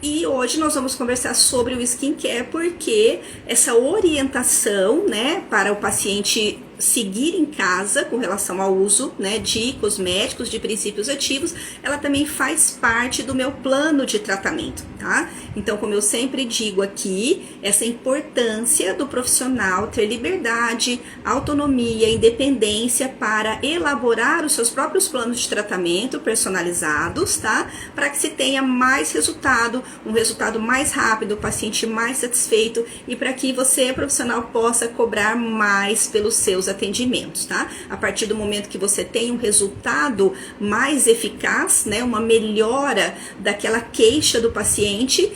E hoje nós vamos conversar sobre o skincare, porque essa orientação, né, para o paciente seguir em casa com relação ao uso, né, de cosméticos, de princípios ativos, ela também faz parte do meu plano de tratamento, tá? Então, como eu sempre digo aqui, essa importância do profissional ter liberdade, autonomia, independência para elaborar os seus próprios planos de tratamento personalizados, tá? Para que se tenha mais resultado, um resultado mais rápido, o paciente mais satisfeito e para que você, profissional, possa cobrar mais pelos seus atendimentos, tá? A partir do momento que você tem um resultado mais eficaz, né, uma melhora daquela queixa do paciente,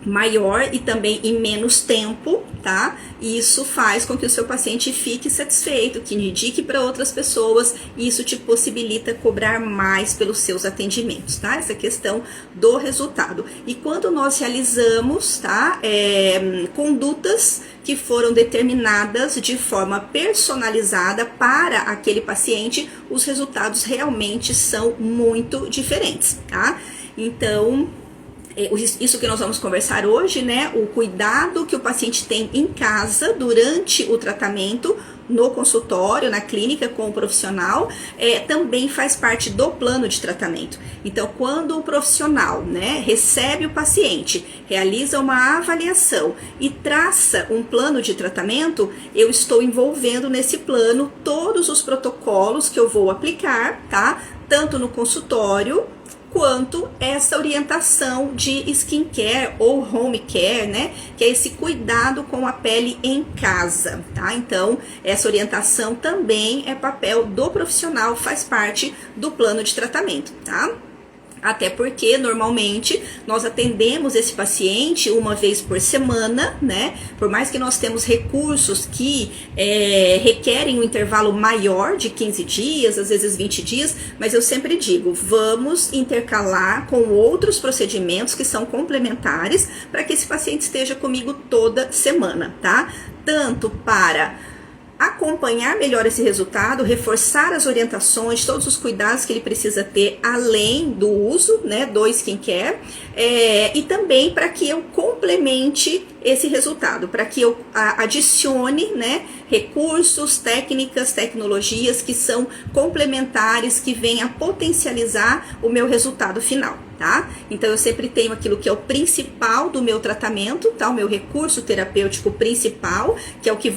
maior e também em menos tempo, tá? E isso faz com que o seu paciente fique satisfeito, que indique para outras pessoas, e isso te possibilita cobrar mais pelos seus atendimentos, tá? Essa questão do resultado. E quando nós realizamos, tá, condutas que foram determinadas de forma personalizada para aquele paciente, os resultados realmente são muito diferentes, tá? Então, isso que nós vamos conversar hoje, né? O cuidado que o paciente tem em casa durante o tratamento, no consultório, na clínica com o profissional, também faz parte do plano de tratamento. Então, quando o profissional, né, recebe o paciente, realiza uma avaliação e traça um plano de tratamento, eu estou envolvendo nesse plano todos os protocolos que eu vou aplicar, tá? Tanto no consultório, quanto essa orientação de skincare ou home care, né? Que é esse cuidado com a pele em casa, tá? Então, essa orientação também é papel do profissional, faz parte do plano de tratamento, tá? Até porque, normalmente, nós atendemos esse paciente uma vez por semana, né? Por mais que nós temos recursos que requerem um intervalo maior de 15 dias, às vezes 20 dias, mas eu sempre digo, vamos intercalar com outros procedimentos que são complementares para que esse paciente esteja comigo toda semana, tá? Tanto para acompanhar melhor esse resultado, reforçar as orientações, todos os cuidados que ele precisa ter além do uso, né, do skincare, e também para que eu complemente esse resultado, para que eu adicione, né, recursos, técnicas, tecnologias que são complementares, que venham a potencializar o meu resultado final, tá? Então eu sempre tenho aquilo que é o principal do meu tratamento, tá? O meu recurso terapêutico principal, que é o que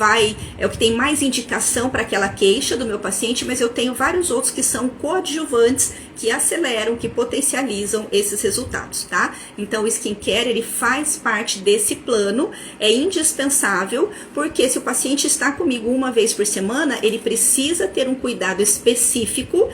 tem mais indicação para aquela queixa do meu paciente, mas eu tenho vários outros que são coadjuvantes, que aceleram, que potencializam esses resultados, tá? Então o skincare, ele faz parte desse plano, é indispensável, porque se o paciente está comigo uma vez por semana, ele precisa ter um cuidado específico,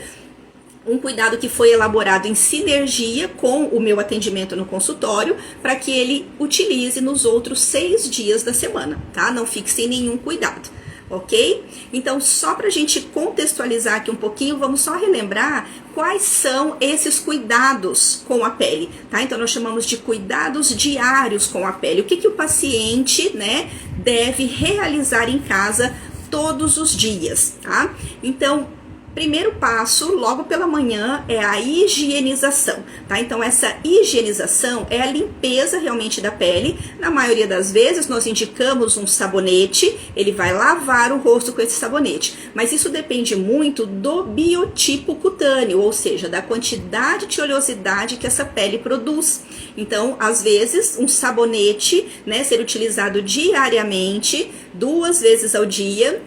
um cuidado que foi elaborado em sinergia com o meu atendimento no consultório, para que ele utilize nos outros 6 dias da semana, tá? Não fique sem nenhum cuidado. Ok? Então, só para a gente contextualizar aqui um pouquinho, vamos só relembrar quais são esses cuidados com a pele, tá? Então, nós chamamos de cuidados diários com a pele. O que o paciente, né, deve realizar em casa todos os dias, tá? Então, primeiro passo, logo pela manhã, é a higienização, tá? Então, essa higienização é a limpeza realmente da pele. Na maioria das vezes, nós indicamos um sabonete, ele vai lavar o rosto com esse sabonete. Mas isso depende muito do biotipo cutâneo, ou seja, da quantidade de oleosidade que essa pele produz. Então, às vezes, um sabonete, né, ser utilizado diariamente, 2 vezes ao dia,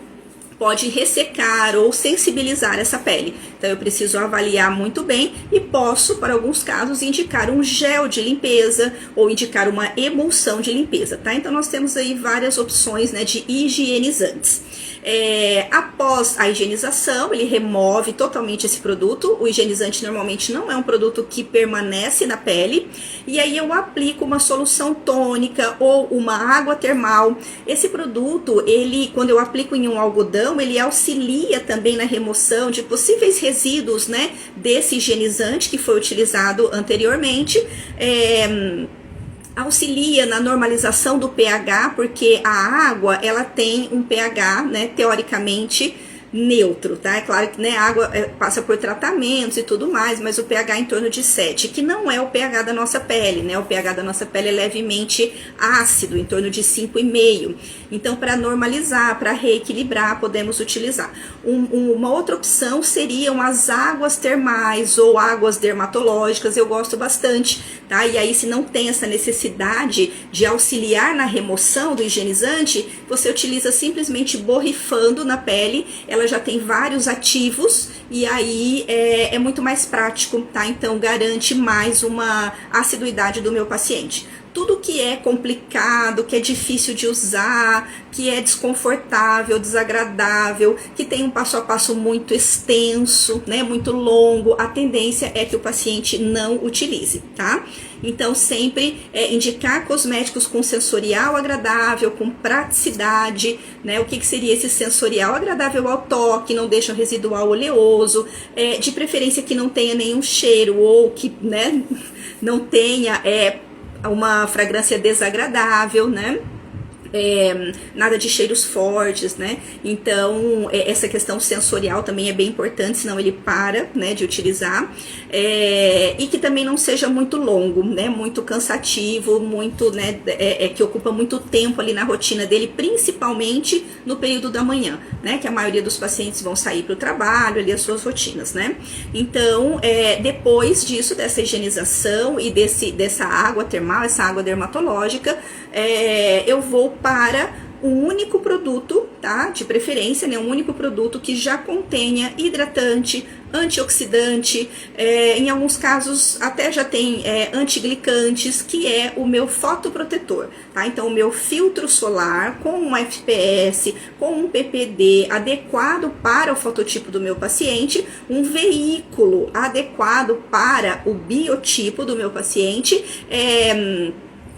pode ressecar ou sensibilizar essa pele. Então eu preciso avaliar muito bem e posso, para alguns casos, indicar um gel de limpeza ou indicar uma emulsão de limpeza, tá? Então nós temos aí várias opções, né, de higienizantes. Após a higienização, ele remove totalmente esse produto. O higienizante normalmente não é um produto que permanece na pele, e aí eu aplico uma solução tônica ou uma água termal. Esse produto, ele, quando eu aplico em um algodão, ele auxilia também na remoção de possíveis resíduos, né, desse higienizante que foi utilizado anteriormente. Auxilia na normalização do pH, porque a água, ela tem um pH, né, teoricamente, neutro, tá? É claro que, né, a água passa por tratamentos e tudo mais, mas o pH é em torno de 7, que não é o pH da nossa pele, né? O pH da nossa pele é levemente ácido, em torno de 5,5. Então, para normalizar, para reequilibrar, podemos utilizar. Uma outra opção seriam as águas termais ou águas dermatológicas, eu gosto bastante, tá? E aí, se não tem essa necessidade de auxiliar na remoção do higienizante, você utiliza simplesmente borrifando na pele, ela já tem vários ativos e aí é muito mais prático, tá? Então, garante mais uma assiduidade do meu paciente. Tudo que é complicado, que é difícil de usar, que é desconfortável, desagradável, que tem um passo a passo muito extenso, né, muito longo, a tendência é que o paciente não utilize, tá? Então, sempre indicar cosméticos com sensorial agradável, com praticidade, né? O que seria esse sensorial agradável ao toque, não deixa residual oleoso, de preferência que não tenha nenhum cheiro ou que, né, não tenha uma fragrância desagradável, né? Nada de cheiros fortes, né? Então, essa questão sensorial também é bem importante, senão ele para, né, de utilizar. E que também não seja muito longo, né? Muito cansativo, muito, né? Que ocupa muito tempo ali na rotina dele, principalmente no período da manhã, né? Que a maioria dos pacientes vão sair para o trabalho, ali as suas rotinas, né? Então, depois disso, dessa higienização e dessa água termal, essa água dermatológica, eu vou para um único produto, tá? De preferência, né? Um único produto que já contenha hidratante, antioxidante, em alguns casos até já tem antiglicantes, que é o meu fotoprotetor, tá? Então, o meu filtro solar com um FPS, com um PPD adequado para o fototipo do meu paciente, um veículo adequado para o biotipo do meu paciente,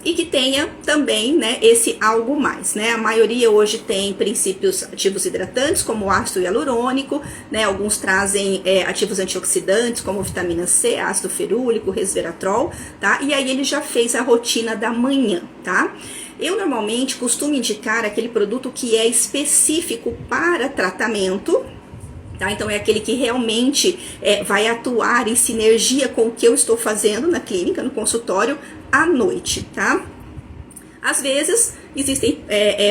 e que tenha também, né, esse algo mais, né? A maioria hoje tem princípios ativos hidratantes, como o ácido hialurônico, né? Alguns trazem ativos antioxidantes, como vitamina C, ácido ferúlico, resveratrol, tá? E aí ele já fez a rotina da manhã, tá? Eu normalmente costumo indicar aquele produto que é específico para tratamento, tá? Então, é aquele que realmente vai atuar em sinergia com o que eu estou fazendo na clínica, no consultório, à noite, tá? Às vezes, existem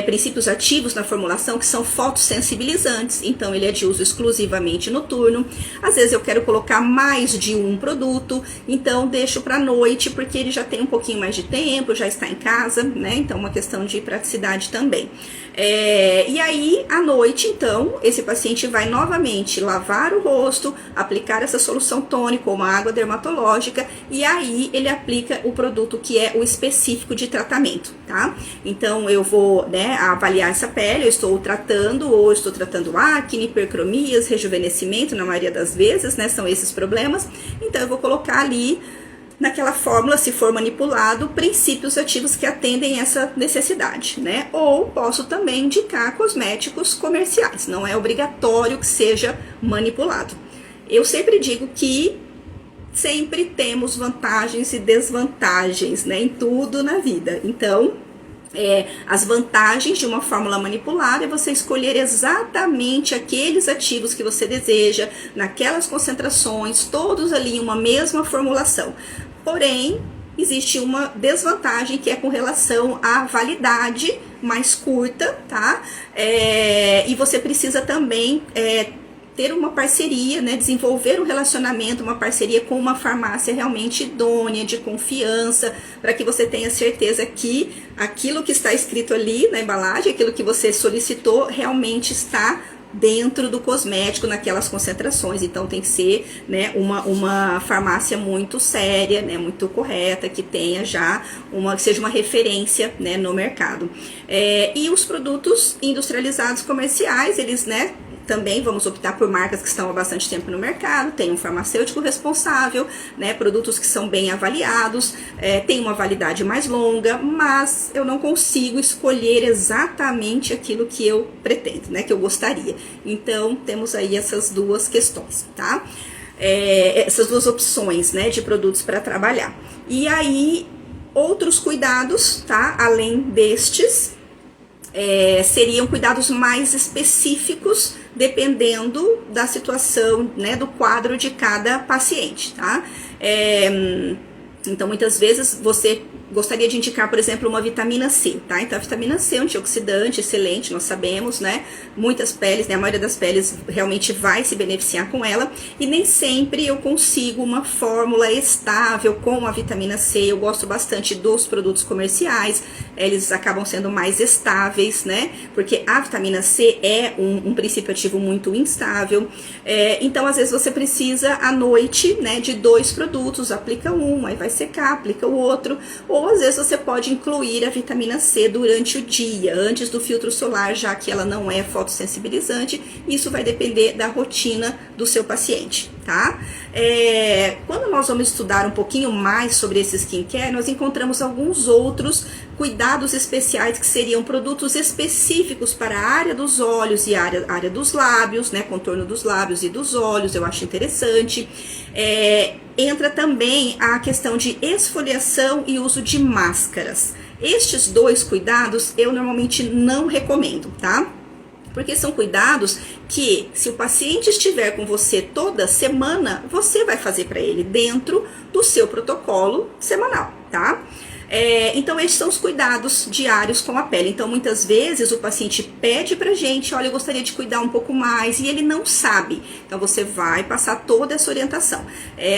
princípios ativos na formulação que são fotossensibilizantes, então ele é de uso exclusivamente noturno. Às vezes eu quero colocar mais de um produto, então deixo para noite, porque ele já tem um pouquinho mais de tempo, já está em casa, né? Então, uma questão de praticidade também. E aí, à noite, então, esse paciente vai novamente lavar o rosto, aplicar essa solução tônica ou uma água dermatológica, e aí ele aplica o produto que é o específico de tratamento, tá? Então, eu vou, né, avaliar essa pele, eu estou tratando, ou estou tratando acne, hipercromias, rejuvenescimento, na maioria das vezes, né, são esses problemas. Então, eu vou colocar ali, naquela fórmula, se for manipulado, princípios ativos que atendem essa necessidade, né? Ou posso também indicar cosméticos comerciais, não é obrigatório que seja manipulado. Eu sempre digo que sempre temos vantagens e desvantagens, né, em tudo na vida. Então, as vantagens de uma fórmula manipulada é você escolher exatamente aqueles ativos que você deseja, naquelas concentrações, todos ali em uma mesma formulação. Porém, existe uma desvantagem que é com relação à validade mais curta, tá? E você precisa também ter uma parceria, né, desenvolver um relacionamento, uma parceria com uma farmácia realmente idônea, de confiança, para que você tenha certeza que aquilo que está escrito ali na embalagem, aquilo que você solicitou, realmente está dentro do cosmético, naquelas concentrações. Então tem que ser, né, uma farmácia muito séria, né, muito correta, que tenha já que seja uma referência, né, no mercado. E os produtos industrializados comerciais, eles, né, também vamos optar por marcas que estão há bastante tempo no mercado, tem um farmacêutico responsável, né, produtos que são bem avaliados, tem uma validade mais longa, mas eu não consigo escolher exatamente aquilo que eu pretendo, né, que eu gostaria. Então, temos aí essas duas questões, tá? Essas duas opções, né, de produtos para trabalhar. E aí, outros cuidados, tá? Além destes, seriam cuidados mais específicos, dependendo da situação, né, do quadro de cada paciente, tá? Então, muitas vezes você gostaria de indicar, por exemplo, uma vitamina C, tá? Então, a vitamina C é um antioxidante excelente, nós sabemos, né? Muitas peles, né? A maioria das peles realmente vai se beneficiar com ela, e nem sempre eu consigo uma fórmula estável com a vitamina C. Eu gosto bastante dos produtos comerciais, eles acabam sendo mais estáveis, né? Porque a vitamina C é um princípio ativo muito instável. Então, às vezes você precisa à noite, né, de 2 produtos, aplica um, aí vai secar, aplica o outro, ou às vezes você pode incluir a vitamina C durante o dia, antes do filtro solar, já que ela não é fotossensibilizante. Isso vai depender da rotina do seu paciente, tá? Quando nós vamos estudar um pouquinho mais sobre esse skincare, nós encontramos alguns outros cuidados especiais, que seriam produtos específicos para a área dos olhos e a área dos lábios, né, contorno dos lábios e dos olhos. Eu acho interessante. Entra também a questão de esfoliação e uso de máscaras. Estes 2 cuidados eu normalmente não recomendo, tá? Porque são cuidados que, se o paciente estiver com você toda semana, você vai fazer para ele dentro do seu protocolo semanal, tá? Então, esses são os cuidados diários com a pele. Então, muitas vezes o paciente pede pra gente: olha, eu gostaria de cuidar um pouco mais, e ele não sabe. Então, você vai passar toda essa orientação.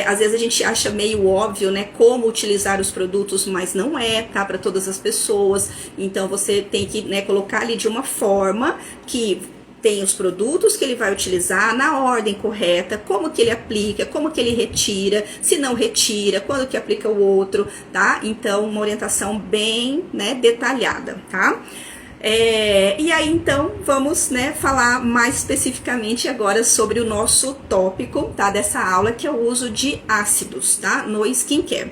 Às vezes a gente acha meio óbvio, né, como utilizar os produtos, mas não é, tá, para todas as pessoas. Então, você tem que, né, colocar ali de uma forma que tem os produtos que ele vai utilizar na ordem correta, como que ele aplica, como que ele retira, se não retira, quando que aplica o outro, tá? Então, uma orientação bem, né, detalhada, tá? E aí, então, vamos, né, falar mais especificamente agora sobre o nosso tópico, tá, dessa aula, que é o uso de ácidos, tá, no skincare.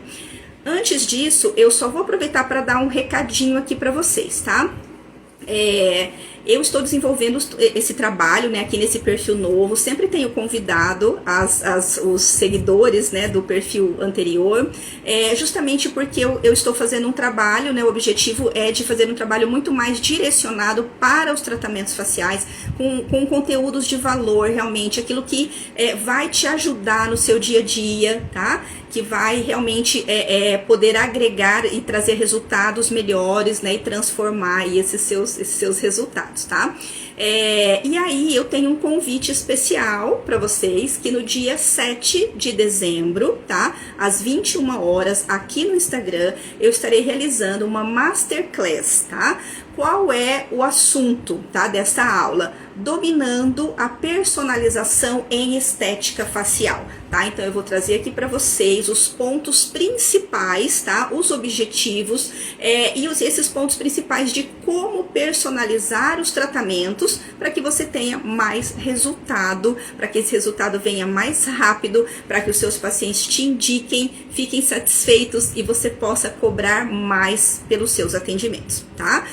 Antes disso, eu só vou aproveitar para dar um recadinho aqui para vocês, tá? Eu estou desenvolvendo esse trabalho, né, aqui nesse perfil novo. Sempre tenho convidado os seguidores, né, do perfil anterior, justamente porque eu estou fazendo um trabalho, né, o objetivo é de fazer um trabalho muito mais direcionado para os tratamentos faciais, com conteúdos de valor, realmente, aquilo que vai te ajudar no seu dia a dia, tá? Que vai realmente poder agregar e trazer resultados melhores, né, e transformar aí esses seus resultados, tá? E aí eu tenho um convite especial para vocês, que no dia 7 de dezembro, tá? Às 21 horas, aqui no Instagram, eu estarei realizando uma Masterclass, tá? Qual é o assunto, tá, dessa aula? Dominando a personalização em estética facial, tá? Então eu vou trazer aqui para vocês os pontos principais, tá? Os objetivos esses pontos principais de como personalizar os tratamentos para que você tenha mais resultado, para que esse resultado venha mais rápido, para que os seus pacientes te indiquem, fiquem satisfeitos e você possa cobrar mais pelos seus atendimentos, tá?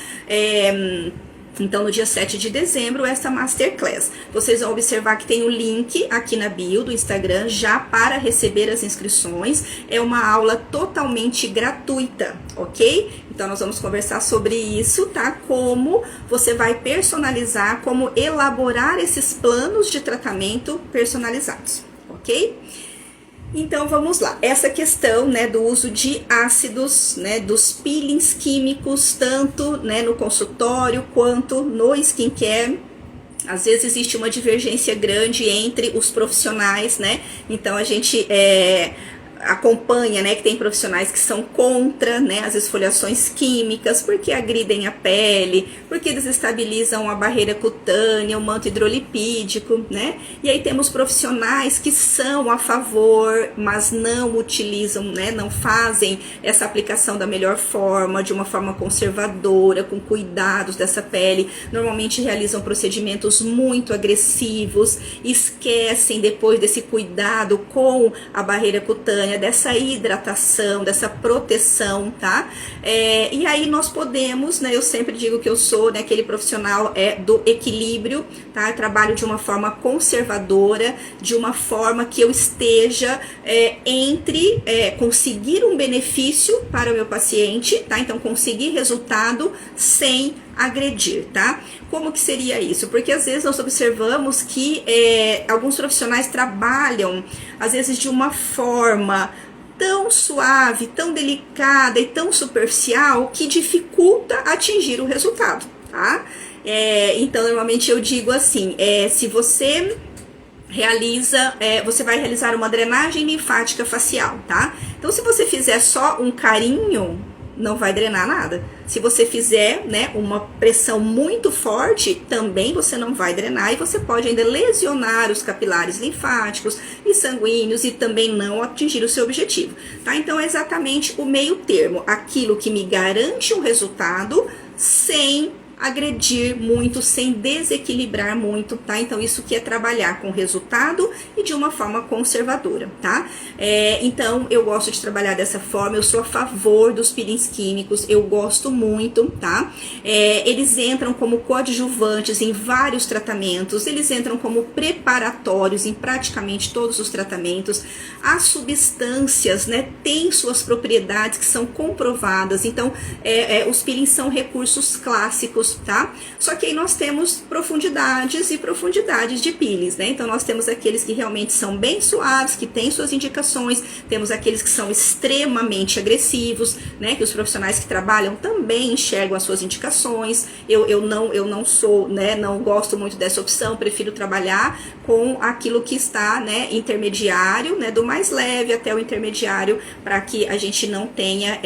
Então, no dia 7 de dezembro, essa Masterclass. Vocês vão observar que tem o link aqui na bio do Instagram já para receber as inscrições. É uma aula totalmente gratuita, ok? Então, nós vamos conversar sobre isso, tá? Como você vai personalizar, como elaborar esses planos de tratamento personalizados, ok? Então, vamos lá. Essa questão, né, do uso de ácidos, né, dos peelings químicos, tanto, né, no consultório quanto no skincare. Às vezes existe uma divergência grande entre os profissionais, né? Então, a gente acompanha, né, que tem profissionais que são contra, né, as esfoliações químicas, porque agridem a pele, porque desestabilizam a barreira cutânea, o manto hidrolipídico, né? E aí temos profissionais que são a favor, mas não utilizam, né, não fazem essa aplicação da melhor forma, de uma forma conservadora, com cuidados dessa pele. Normalmente realizam procedimentos muito agressivos, esquecem depois desse cuidado com a barreira cutânea, dessa hidratação, dessa proteção, tá? E aí nós podemos, né, eu sempre digo que eu sou, né, aquele profissional do equilíbrio, tá? Eu trabalho de uma forma conservadora, de uma forma que eu esteja entre conseguir um benefício para o meu paciente, tá? Então, conseguir resultado sem agredir, tá? Como que seria isso? Porque às vezes nós observamos que alguns profissionais trabalham, às vezes de uma forma tão suave, tão delicada e tão superficial que dificulta atingir o resultado, tá? Então, normalmente eu digo assim, se você você vai realizar uma drenagem linfática facial, tá? Então, se você fizer só um carinho, não vai drenar nada. Se você fizer, né, uma pressão muito forte, também você não vai drenar e você pode ainda lesionar os capilares linfáticos e sanguíneos e também não atingir o seu objetivo, tá? Então, é exatamente o meio termo, aquilo que me garante um resultado sem agredir muito, sem desequilibrar muito, tá? Então, isso que é trabalhar com resultado e de uma forma conservadora, tá? Então, eu gosto de trabalhar dessa forma, eu sou a favor dos peelings químicos, eu gosto muito, tá? Eles entram como coadjuvantes em vários tratamentos, eles entram como preparatórios em praticamente todos os tratamentos. As substâncias, né, têm suas propriedades que são comprovadas, então, os peelings são recursos clássicos, tá? Só que aí nós temos profundidades e profundidades de peelings, né? Então nós temos aqueles que realmente são bem suaves, que têm suas indicações, temos aqueles que são extremamente agressivos, né? Que os profissionais que trabalham também enxergam as suas indicações. Eu não sou, né? Não gosto muito dessa opção, prefiro trabalhar com aquilo que está, né? Intermediário, né? Do mais leve até o intermediário, para que a gente não tenha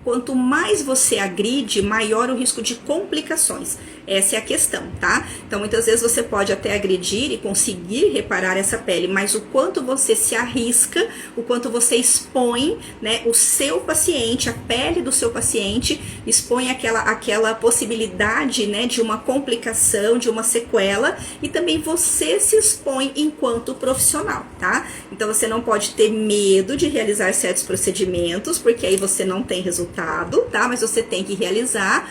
quanto mais você agride, maior o risco de complicações. Essa é a questão, tá? Então, muitas vezes você pode até agredir e conseguir reparar essa pele, mas o quanto você se arrisca, o quanto você expõe, né, o seu paciente, a pele do seu paciente, expõe aquela possibilidade, né, de uma complicação, de uma sequela, e também você se expõe enquanto profissional, tá? Então, você não pode ter medo de realizar certos procedimentos, porque aí você não tem resultado, tá? Mas você tem que realizar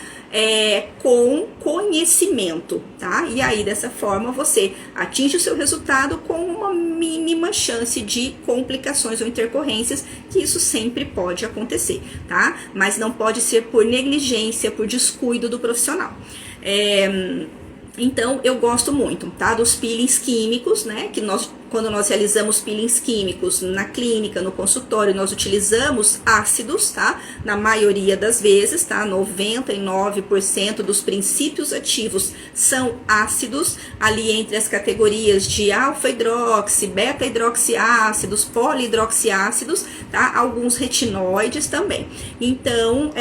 com conhecimento, tá? E aí, dessa forma, você atinge o seu resultado com uma mínima chance de complicações ou intercorrências, que isso sempre pode acontecer, tá? Mas não pode ser por negligência, por descuido do profissional. Então, eu gosto muito, tá? Dos peelings químicos, né? Que quando nós realizamos peelings químicos na clínica, no consultório, nós utilizamos ácidos, tá? Na maioria das vezes, tá? 99% dos princípios ativos são ácidos, ali entre as categorias de alfa-hidroxi, beta-hidroxiácidos, polihidroxiácidos, tá? Alguns retinóides também. Então,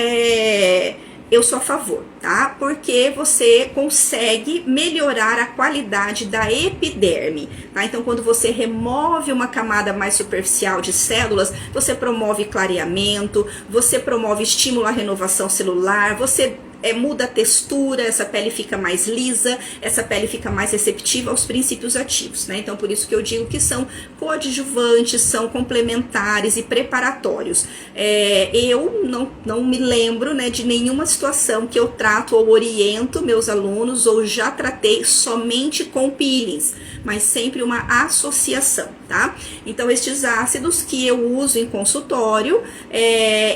eu sou a favor, tá? Porque você consegue melhorar a qualidade da epiderme, tá? Então, quando você remove uma camada mais superficial de células, você promove clareamento, você promove estímulo à renovação celular, você muda a textura, essa pele fica mais lisa, essa pele fica mais receptiva aos princípios ativos, né? Então, por isso que eu digo que são coadjuvantes, são complementares e preparatórios. Eu não me lembro, né, de nenhuma situação que eu trato ou oriento meus alunos, ou já tratei somente com peelings, mas sempre uma associação, tá? Então, estes ácidos que eu uso em consultório,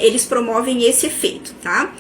eles promovem esse efeito, tá?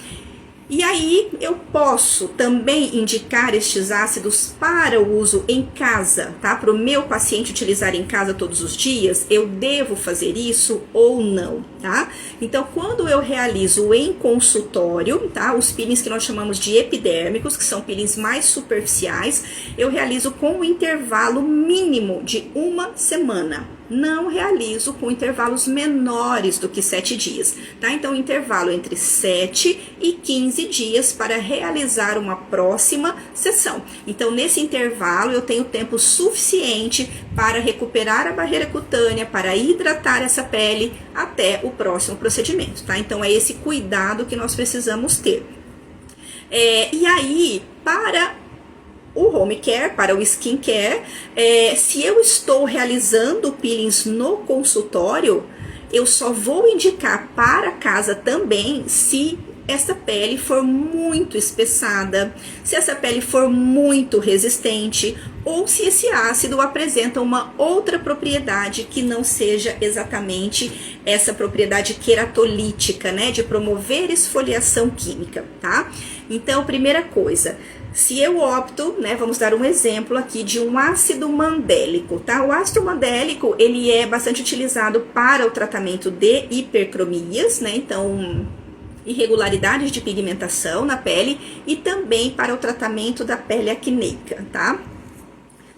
E aí, eu posso também indicar estes ácidos para o uso em casa, tá? Para o meu paciente utilizar em casa todos os dias, eu devo fazer isso ou não, tá? Então, quando eu realizo em consultório, tá? Os peelings que nós chamamos de epidérmicos, que são peelings mais superficiais, eu realizo com um intervalo mínimo de 1 semana. Não realizo com intervalos menores do que 7 dias, tá? Então, intervalo entre 7 e 15 dias para realizar uma próxima sessão. Então, nesse intervalo, eu tenho tempo suficiente para recuperar a barreira cutânea, para hidratar essa pele até o próximo procedimento, tá? Então, é esse cuidado que nós precisamos ter. E aí, para o home care, para o skin care, se eu estou realizando peelings no consultório, eu só vou indicar para casa também se essa pele for muito espessada, se essa pele for muito resistente, ou se esse ácido apresenta uma outra propriedade que não seja exatamente essa propriedade queratolítica, né, de promover esfoliação química, tá? Então, primeira coisa, se eu opto, né, vamos dar um exemplo aqui de um ácido mandélico, tá? O ácido mandélico, ele é bastante utilizado para o tratamento de hipercromias, né? Então, irregularidades de pigmentação na pele e também para o tratamento da pele acneica, tá?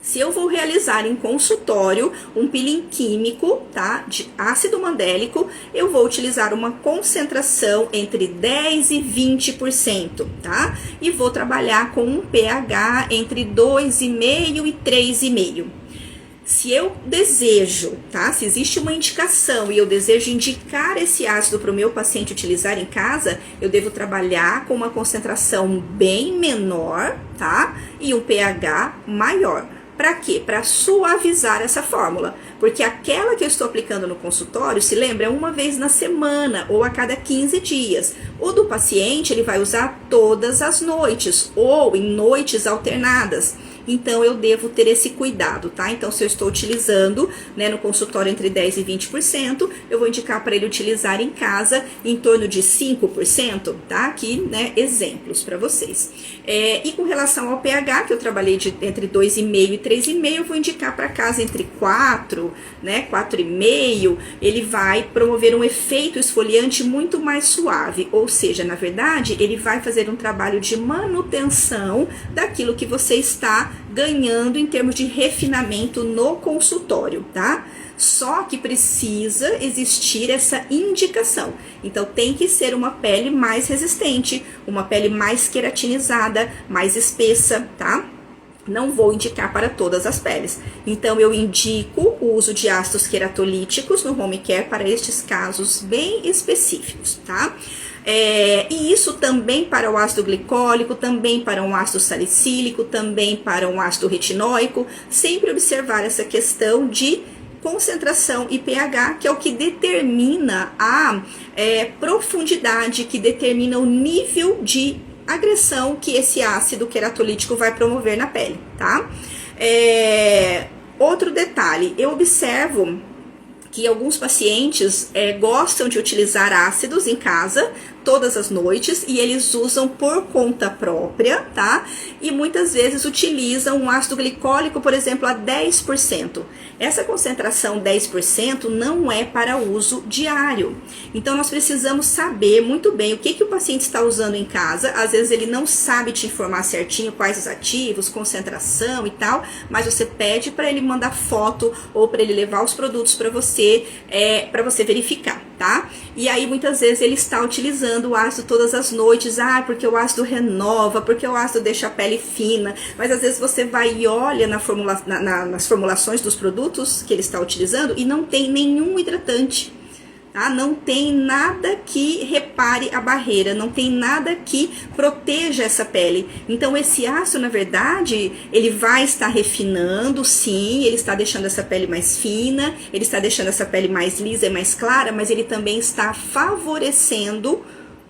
Se eu vou realizar em consultório um peeling químico, tá, de ácido mandélico, eu vou utilizar uma concentração entre 10 e 20%, tá? E vou trabalhar com um pH entre 2,5 e 3,5. Se eu desejo, tá? Se existe uma indicação e eu desejo indicar esse ácido para o meu paciente utilizar em casa, eu devo trabalhar com uma concentração bem menor, tá? E um pH maior. Para quê? Para suavizar essa fórmula. Porque aquela que eu estou aplicando no consultório, se lembra, é uma vez na semana ou a cada 15 dias. O do paciente, ele vai usar todas as noites ou em noites alternadas. Então, eu devo ter esse cuidado, tá? Então, se eu estou utilizando, né, no consultório entre 10% e 20%, eu vou indicar para ele utilizar em casa em torno de 5%, tá? Aqui, né, exemplos para vocês. E com relação ao pH, que eu trabalhei entre 2,5 e 3,5, eu vou indicar para casa entre 4, né, 4,5, ele vai promover um efeito esfoliante muito mais suave, ou seja, na verdade, ele vai fazer um trabalho de manutenção daquilo que você está ganhando em termos de refinamento no consultório, tá? Só que precisa existir essa indicação. Então, tem que ser uma pele mais resistente, uma pele mais queratinizada, mais espessa, tá? Não vou indicar para todas as peles. Então, eu indico o uso de ácidos queratolíticos no home care para estes casos bem específicos, tá? E isso também para o ácido glicólico, também para um ácido salicílico, também para um ácido retinóico. Sempre observar essa questão de concentração e pH, que é o que determina a profundidade, que determina o nível de agressão que esse ácido queratolítico vai promover na pele, tá? Outro detalhe, eu observo que alguns pacientes gostam de utilizar ácidos em casa todas as noites e eles usam por conta própria, tá? E muitas vezes utilizam um ácido glicólico, por exemplo, a 10%. Essa concentração 10% não é para uso diário. Então, nós precisamos saber muito bem o que o paciente está usando em casa. Às vezes, ele não sabe te informar certinho quais os ativos, concentração e tal, mas você pede para ele mandar foto ou para ele levar os produtos para você verificar, tá? E aí, muitas vezes, ele está utilizando o ácido todas as noites, porque o ácido renova, porque o ácido deixa a pele fina, mas às vezes você vai e olha nas formulações dos produtos que ele está utilizando e não tem nenhum hidratante, tá? Não tem nada que repare a barreira, não tem nada que proteja essa pele. Então esse ácido, na verdade, ele vai estar refinando, sim, ele está deixando essa pele mais fina, ele está deixando essa pele mais lisa e mais clara, mas ele também está favorecendo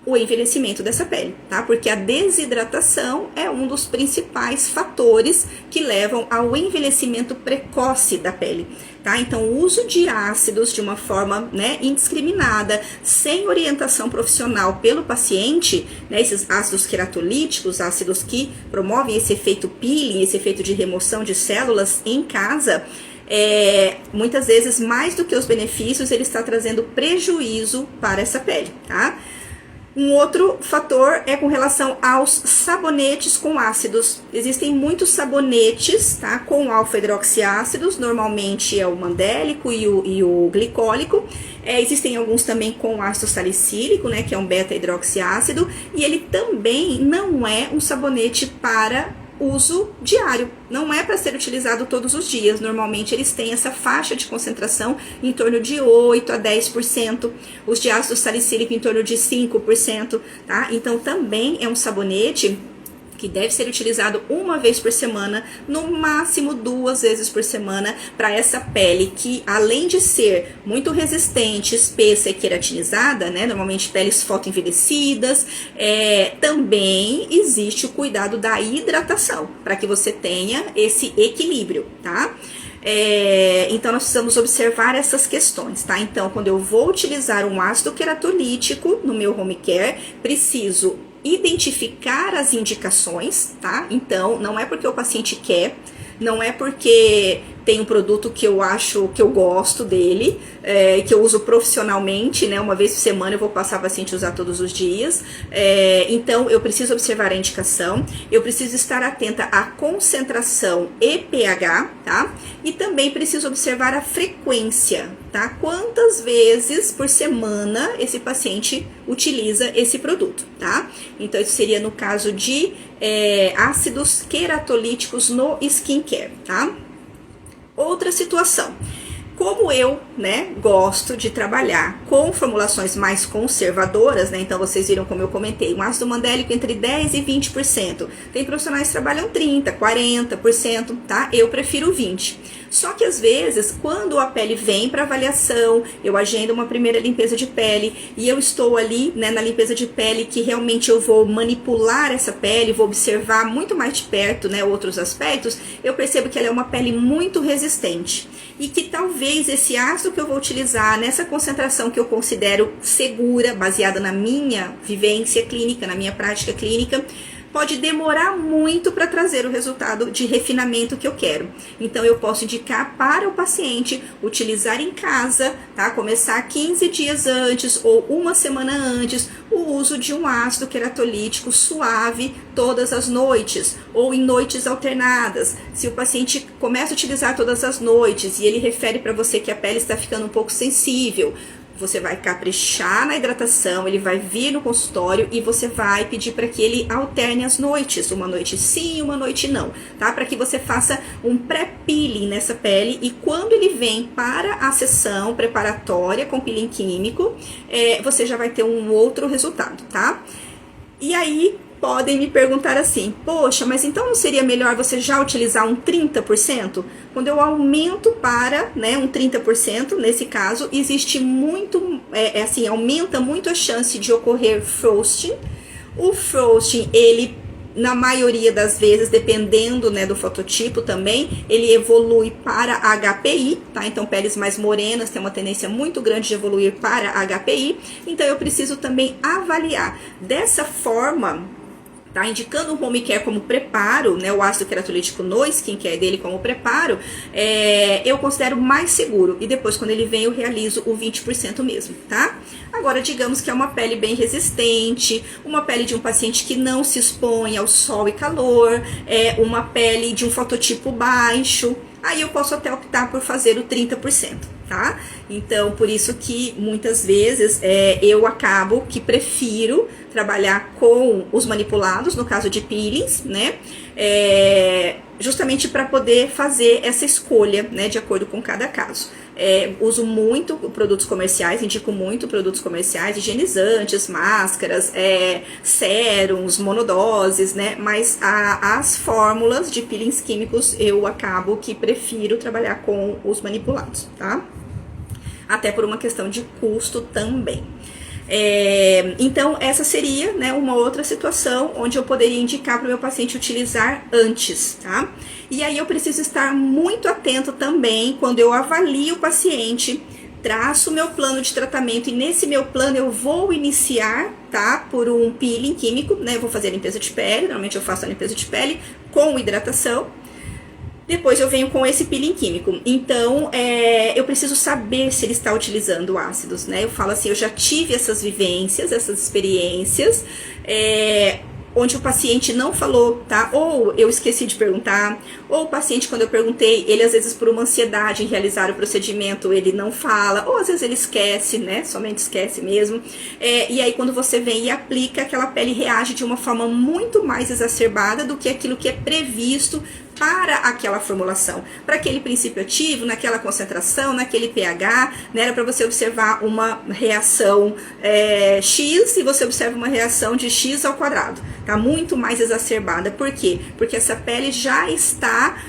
o envelhecimento dessa pele, tá? Porque a desidratação é um dos principais fatores que levam ao envelhecimento precoce da pele, tá? Então, o uso de ácidos de uma forma, né, indiscriminada, sem orientação profissional pelo paciente, né, esses ácidos queratolíticos, ácidos que promovem esse efeito peeling, esse efeito de remoção de células em casa, muitas vezes, mais do que os benefícios, ele está trazendo prejuízo para essa pele, tá? Um outro fator é com relação aos sabonetes com ácidos. Existem muitos sabonetes, tá, com alfa-hidroxiácidos, normalmente é o mandélico e o glicólico. Existem alguns também com ácido salicílico, né, que é um beta-hidroxiácido, e ele também não é um sabonete para uso diário, não é para ser utilizado todos os dias. Normalmente eles têm essa faixa de concentração em torno de 8 a 10%, os de ácido salicílico em torno de 5%, tá? Então também é um sabonete que deve ser utilizado uma vez por semana, no máximo 2 vezes por semana, para essa pele que, além de ser muito resistente, espessa e queratinizada, né, normalmente peles fotoenvelhecidas, também existe o cuidado da hidratação, para que você tenha esse equilíbrio, tá? Então, nós precisamos observar essas questões, tá? Então, quando eu vou utilizar um ácido queratolítico no meu home care, preciso identificar as indicações, tá? Então, não é porque o paciente quer, não é porque tem um produto que eu acho que eu gosto dele, que eu uso profissionalmente, né? Uma vez por semana eu vou passar a paciente usar todos os dias. Então eu preciso observar a indicação, eu preciso estar atenta à concentração e pH, tá? E também preciso observar a frequência, tá? Quantas vezes por semana esse paciente utiliza esse produto, tá? Então isso seria no caso de ácidos queratolíticos no skincare, tá? Outra situação, como eu, né, gosto de trabalhar com formulações mais conservadoras, né, então vocês viram como eu comentei, um ácido mandélico entre 10% e 20%, tem profissionais que trabalham 30%, 40%, tá? Eu prefiro 20%. Só que às vezes, quando a pele vem para avaliação, eu agendo uma primeira limpeza de pele e eu estou ali, né, na limpeza de pele que realmente eu vou manipular essa pele, vou observar muito mais de perto, né, outros aspectos, eu percebo que ela é uma pele muito resistente e que talvez esse ácido que eu vou utilizar nessa concentração que eu considero segura, baseada na minha vivência clínica, na minha prática clínica, pode demorar muito para trazer o resultado de refinamento que eu quero. Então, eu posso indicar para o paciente utilizar em casa, tá? Começar 15 dias antes ou uma semana antes, o uso de um ácido queratolítico suave todas as noites ou em noites alternadas. Se o paciente começa a utilizar todas as noites e ele refere para você que a pele está ficando um pouco sensível, você vai caprichar na hidratação, ele vai vir no consultório e você vai pedir para que ele alterne as noites, uma noite sim, uma noite não, tá? Para que você faça um pré-peeling nessa pele e quando ele vem para a sessão preparatória com peeling químico, você já vai ter um outro resultado, tá? E aí, podem me perguntar assim, poxa, mas então não seria melhor você já utilizar um 30%? Quando eu aumento para, né, um 30%, nesse caso, existe muito, assim, aumenta muito a chance de ocorrer frosting. O frosting, ele, na maioria das vezes, dependendo, né, do fototipo também, ele evolui para HPI, tá? Então, peles mais morenas têm uma tendência muito grande de evoluir para HPI. Então, eu preciso também avaliar. Dessa forma, tá indicando o home care como preparo, né, o ácido queratolítico no skincare dele como preparo, eu considero mais seguro. E depois, quando ele vem, eu realizo o 20% mesmo, tá? Agora, digamos que é uma pele bem resistente, uma pele de um paciente que não se expõe ao sol e calor, uma pele de um fototipo baixo, aí eu posso até optar por fazer o 30%, tá? Então, por isso que muitas vezes eu acabo que prefiro trabalhar com os manipulados, no caso de peelings, né? Justamente para poder fazer essa escolha, né, de acordo com cada caso. Uso muito produtos comerciais, indico muito produtos comerciais, higienizantes, máscaras, sérums, monodoses, né? Mas as fórmulas de peelings químicos eu acabo que prefiro trabalhar com os manipulados, tá? Até por uma questão de custo também. Então, essa seria, né, uma outra situação onde eu poderia indicar para o meu paciente utilizar antes, tá? E aí eu preciso estar muito atento também quando eu avalio o paciente, traço o meu plano de tratamento e nesse meu plano eu vou iniciar, tá, por um peeling químico, né? Eu vou fazer a limpeza de pele, normalmente eu faço a limpeza de pele com hidratação. Depois eu venho com esse peeling químico. Então, eu preciso saber se ele está utilizando ácidos, né? Eu falo assim, eu já tive essas vivências, essas experiências, onde o paciente não falou, tá? Ou eu esqueci de perguntar, ou o paciente, quando eu perguntei, ele às vezes por uma ansiedade em realizar o procedimento, ele não fala, ou às vezes ele esquece, né? Somente esquece mesmo. E aí quando você vem e aplica, aquela pele reage de uma forma muito mais exacerbada do que aquilo que é previsto para aquela formulação, para aquele princípio ativo, naquela concentração, naquele pH, né? Era para você observar uma reação X e você observa uma reação de X ao quadrado, tá? Muito mais exacerbada. Por quê? Porque essa pele já está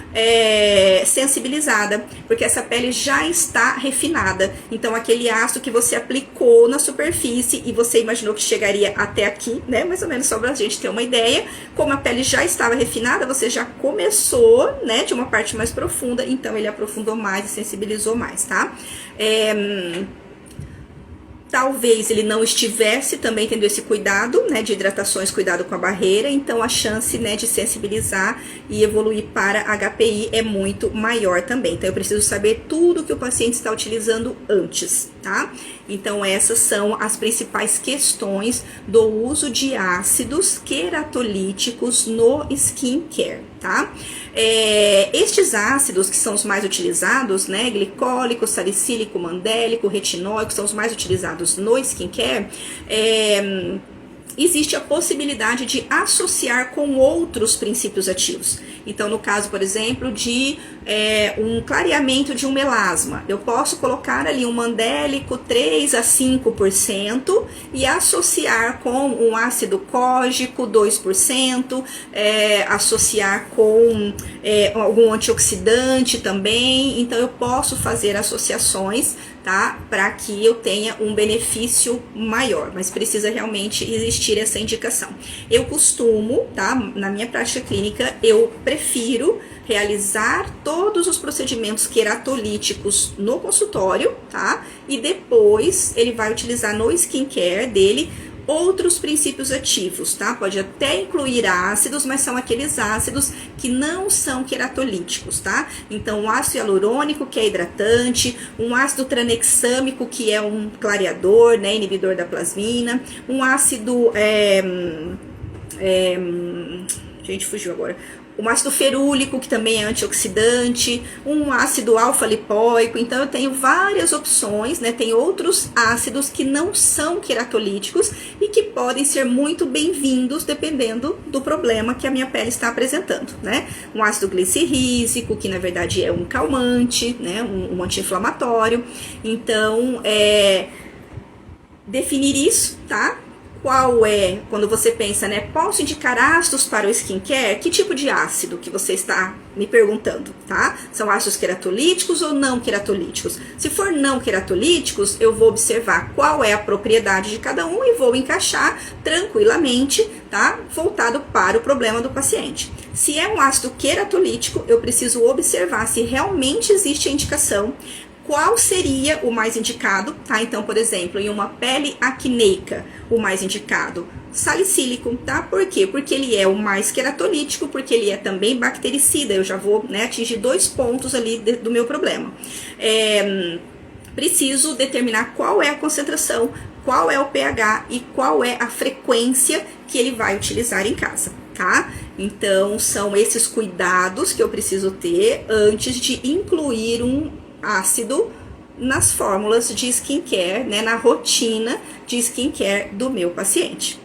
sensibilizada, porque essa pele já está refinada. Então, aquele ácido que você aplicou na superfície e você imaginou que chegaria até aqui, né? Mais ou menos só pra gente ter uma ideia, como a pele já estava refinada, você já começou, né, de uma parte mais profunda, então ele aprofundou mais e sensibilizou mais, tá? talvez ele não estivesse também tendo esse cuidado, né, de hidratações, cuidado com a barreira, então a chance, né, de sensibilizar e evoluir para HPI é muito maior também. Então eu preciso saber tudo que o paciente está utilizando antes, tá? Então essas são as principais questões do uso de ácidos queratolíticos no skincare, tá? Estes ácidos que são os mais utilizados, né, glicólico, salicílico, mandélico, retinóico, são os mais utilizados no skincare, existe a possibilidade de associar com outros princípios ativos. Então, no caso, por exemplo, de um clareamento de um melasma, eu posso colocar ali um mandélico 3 a 5% e associar com um ácido cógico 2%, associar com algum antioxidante também. Então, eu posso fazer associações, tá? Para que eu tenha um benefício maior, mas precisa realmente existir essa indicação. Eu costumo, tá? Na minha prática clínica, eu prefiro realizar todos os procedimentos queratolíticos no consultório, tá? E depois ele vai utilizar no skincare dele outros princípios ativos, tá? Pode até incluir ácidos, mas são aqueles ácidos que não são queratolíticos, tá? Então, um ácido hialurônico, que é hidratante, um ácido tranexâmico, que é um clareador, né, inibidor da plasmina, um ácido, gente, fugiu agora. Um ácido ferúlico, que também é antioxidante, um ácido alfa-lipóico. Então eu tenho várias opções, né? Tem outros ácidos que não são queratolíticos e que podem ser muito bem-vindos dependendo do problema que a minha pele está apresentando, né? Um ácido glicirrícico, que na verdade é um calmante, né? Um anti-inflamatório. Então, definir isso, tá? Qual é, quando você pensa, né, posso indicar ácidos para o skincare? Que tipo de ácido que você está me perguntando, tá? São ácidos queratolíticos ou não queratolíticos? Se for não queratolíticos, eu vou observar qual é a propriedade de cada um e vou encaixar tranquilamente, tá? Voltado para o problema do paciente. Se é um ácido queratolítico, eu preciso observar se realmente existe a indicação. Qual seria o mais indicado, tá? Então, por exemplo, em uma pele acneica, o mais indicado, salicílico, tá? Por quê? Porque ele é o mais queratolítico, porque ele é também bactericida. Eu já vou, né, atingir 2 pontos ali do meu problema. Preciso determinar qual é a concentração, qual é o pH e qual é a frequência que ele vai utilizar em casa, tá? Então, são esses cuidados que eu preciso ter antes de incluir um ácido nas fórmulas de skincare, né, na rotina de skincare do meu paciente.